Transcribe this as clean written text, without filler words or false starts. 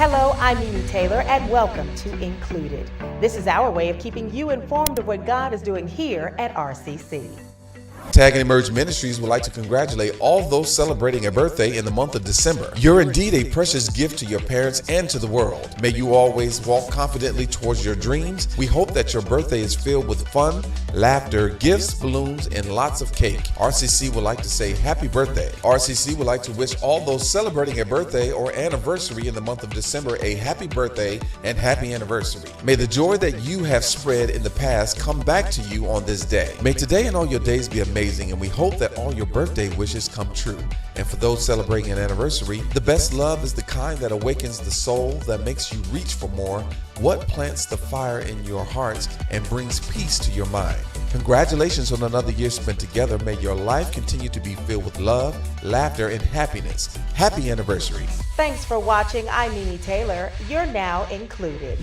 Hello, I'm Mimi Taylor, and welcome to Included. This is our way of keeping you informed of what God is doing here at RCC. Tag and Emerge Ministries would like to congratulate all those celebrating a birthday in the month of December. You're indeed a precious gift to your parents and to the world. May you always walk confidently towards your dreams. We hope that your birthday is filled with fun, laughter, gifts, balloons, and lots of cake. RCC would like to say happy birthday. RCC would like to wish all those celebrating a birthday or anniversary in the month of December a happy birthday and happy anniversary. May the joy that you have spread in the past come back to you on this day. May today and all your days be amazing, and we hope that all your birthday wishes come true. And for those celebrating an anniversary, the best love is the kind that awakens the soul, that makes you reach for more, what plants the fire in your hearts and brings peace to your mind. Congratulations on another year spent together. May your life continue to be filled with love, laughter, and happiness. Happy anniversary. Thanks for watching. I'm Mimi Taylor. You're now included.